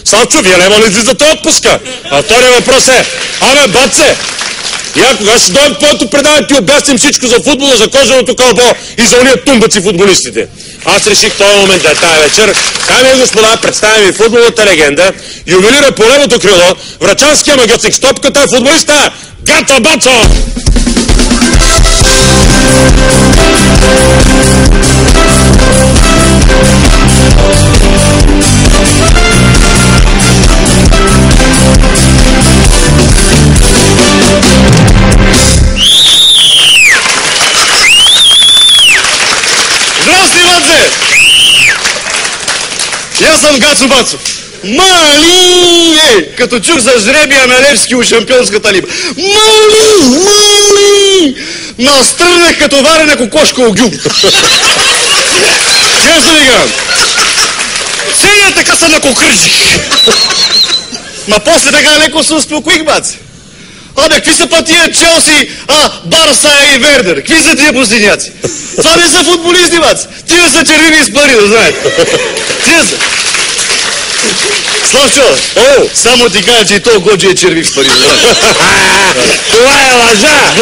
Салчо, вие няма ли излизате отпуска? А втория въпрос е, баце, аз ще дойдем твоето предаване, ти обясним всичко за футбола, за кожаното кълбо и за уния тумбаци футболистите. Аз реших този момент да е тая вечер. Дами и господа, представям ви футболната легенда, ювелира по левото крило, врачанския магацик с топката, футболиста Гато Бацо! Здрасти, Баце! Аз съм Гацо Бацо. Мали! Като чух за жребия на Левски у шампионската лига. Мали! Настръгнах като варена кокошка огюм. Честно ви грам. Сега така се накокръжих. Ма после така леко се успокоих, баце. Какви са пътия Челси, Барса и Вердер? Какви са тия пустиняци? Това не са футболисти, бац. Тия са червени с пари, да знаете. Тия са. Славчо, само ти кажа, че и то Годжи е червик с пари. Това е лъжа!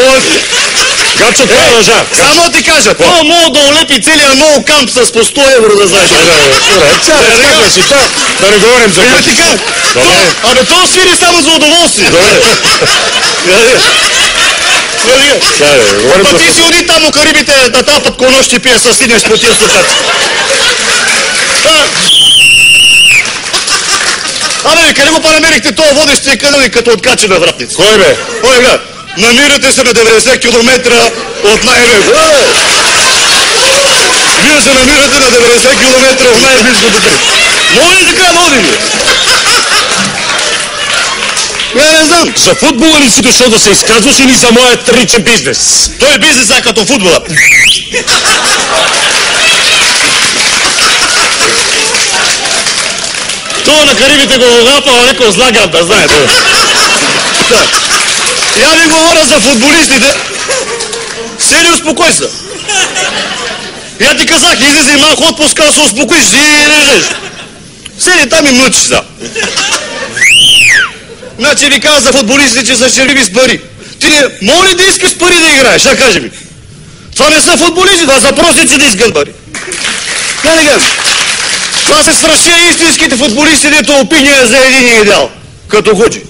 Гачо, това е лъжа! Само ти кажа, то мога да олепи целия много камп с по 100 евро, да знаеш. Да не говорим за Гачо. Абе, то свири само за удоволствие. Па ти си оди там у Карибите да тапат конощи пие със сиднеш по тия стопаци. Абе, къде го па-намерихте това водещия канал и като откача на вратница? Кой бе? Ой, бля, намирате се на 90 км от най-близко. Вие се намирате на 90 км от най-близкото кръг. Може ли така да водим? Не знам. За футбола ли си дошъл да се изказваш или за моят личен бизнес? Той е бизнес, като футбола. Това на Карибите го гапава леко зла гадда, знаете. Я ви говоря за футболистите. Сели, успокой се. Я ти казах, излезе малко отпуска, да се успокоиш и лежиш. Сели там и мъчиш са. Значи ви каза за футболистите, че са червиви с пари. Ти не мога ли да искаш пари да играеш? А кажи ми. Това не са футболисти, това са простици да искат пари. Това се страши истинските футболисти, дето опиния за един идеал. Като Годжи.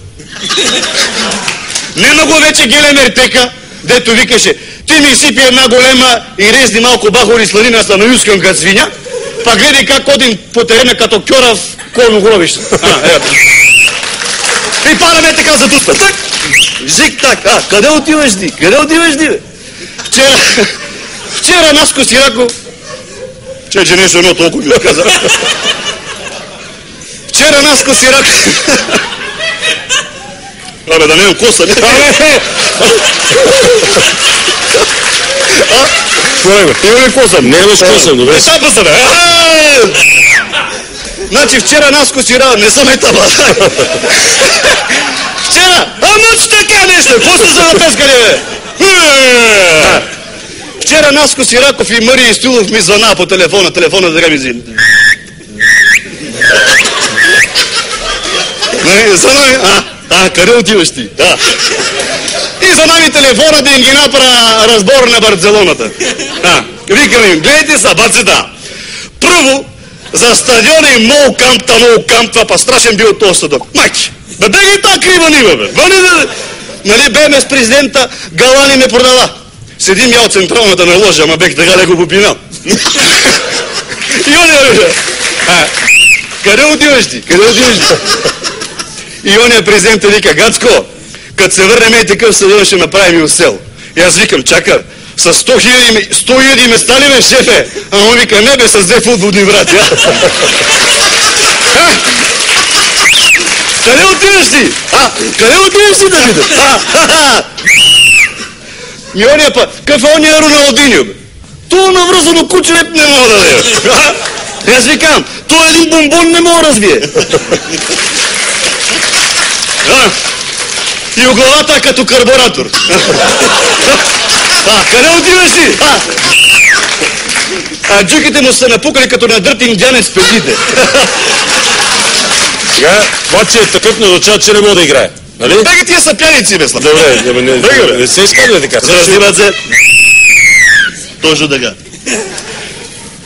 Не много вече Гелемер Тека, дето викаше: ти ми сипи една голема и резни малко бахори сланина, аз на юскам като свиня, па гледай как ходим по терена като кьора в колно гробище. И параме така за туста. Так! Жик так. Къде отиваш ти? Къде отиваш ти, бе? Вчера Наско Сираков... Че нещо едно толкова ми каза. Вчера Наско Сираков... Абе, да нямам коса, не? Кой бе? Има ли косъм? Не имаш косъм, добре. Етапа са, бе! Значи вчера Наско Сираков... Не съм етапа. Вчера... Мъч така нещо! После за напескали, бе! Вчера Наско Сираков и Мария Стилов ми звъна по телефона. Телефона така ми взим. Звъна ми... къде отиваш ти? И за нами телефона да им ги направя разбор на Барцелоната. Викам им, гледайте са, бацета. Първо, за стадиона и много камп, това па страшен бил този стадион. Майки, бе ги така крива нива, бе. Нали беме с президента, Галани ме продала. Седим я от централната на ложа, ама бех така леко попинал. И оня, бе. Къде отиваш ти? Къде отиваш ти? И оня президента вика: Гацко, като се върнем и такъв стадион ще направим и усел. И аз викам: чака, с 100 000 места ли, бе, шефе? А он вика: не, бе, с 2 футболни врати. Къде отиваш ти? Къде отиваш ти, да видя? И оня па, какъв е ония Роналдиньо, бе? Това навръзано куче не мога да дадеш. Аз викам: това един бомбон не мога да развие. И у главата като карбуратор. Къде отиваш ти? Джуките му са напукали като на дрът индианец петите. Сега, това, че е такъв не означава, че не мога да играе. Нали? Бега тия са пяници, бе, Слав. Добре, не се изказва така. Разливат се. Точно така.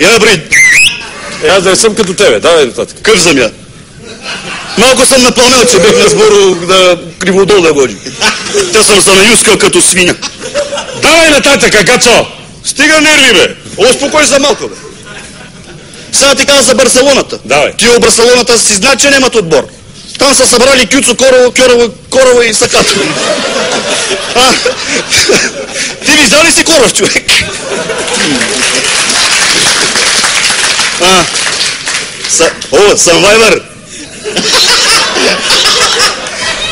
Я, Брид. Аз да не съм като тебе, давай нататък. Къв съм я. Малко съм напълнел, че бех на сборо да криводол да води. Те съм се наюскал като свиня. Давай нататък, Гацо! Стига нерви, бе. Успокой се малко, бе. Сега ти каза за Барселоната. Давай. Тия от Барселоната си знаят, че нямат отбор. Там са събрали Кюцо, Корово и Сакато. Ти вижда ли си Коров, човек? Сънвайвър.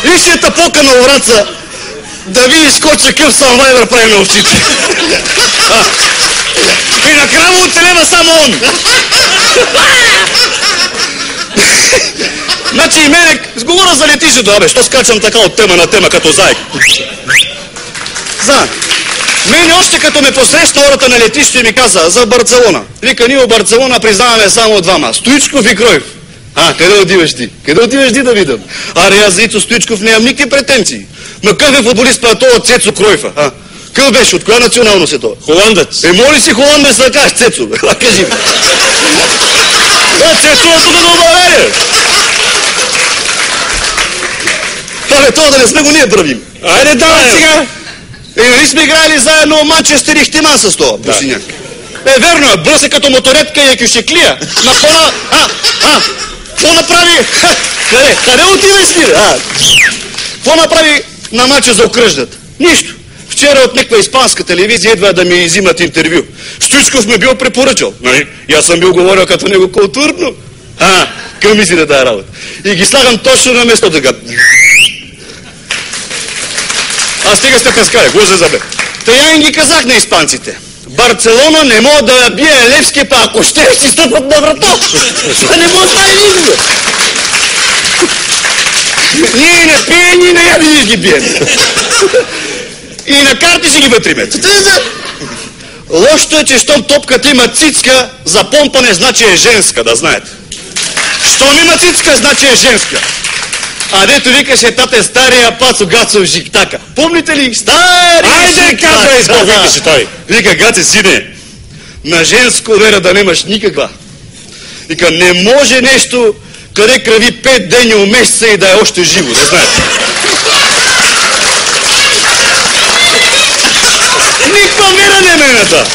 Виж е тъпока на Враца. Да видиш кой какъв Сънвайвър прави на овците. И на крава оцелева само он. Значи и мене, сговоря за летището, абе, що скачам така от тема на тема като заек. Мене още като ме посрещна хората на летището и ми каза за Барселона. Вика, ние в Барселона признаваме само двама. Стоичков и Кройф. Къде отиваш ти? Къде отиваш ти да видам? Аре, аз за Ицо Стоичков нямам никакви претенции. Но какъв е футболист па това от Цецо Кройфа? Къв беше? От коя националност е това? Холандец. Моли си холандец да кажеш Цецо, бе. Кажи ми. Цецо е тук на България. Абе, това да не сме го ние правим. Айде, давай сега. Нали сме играли заедно Манчестър и Хтиман с това, Босиняк? Верно е, бръсе като моторетка и екюшеклия. На пона... Какво направи? Къде отиваш ти? Какво направи на матча за окръждат? Нищо. Вчера от някаква испанска телевизия идва да ми взимат интервю. Стоичков ме бил препоръчал. И аз съм бил говорил като него културно. Към мисли да тая работа. И ги слагам точно на место така. Аз стига сте пескали, го се забе. Та я им ги казах на испанците. Барселона не мога да я бие Левски, па ако ще си стъпат на врата. Това не мога да стане никога. Ние не пием, ние не яди ги бием. И на карти си ги вътриме. Лошото е, че щом топката има цицка, за помпане значи е женска, да знаете. Щом има цицка, значи е женска. А дето викаше тате стария Пацо Гацо Жиктака. Помните ли? Стария Айде, казвай, сбор, викаше той. Вика, Гаци, сине, на женско вера да немаш никаква. Вика, не може нещо, къде крави 5 дни у месеца и да е още живо, да знаете. Никаква вера не е мената.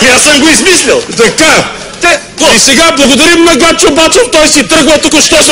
И аз съм го измислил. Така. И сега благодарим на Гачо Бачов, той си тръгва тук, що се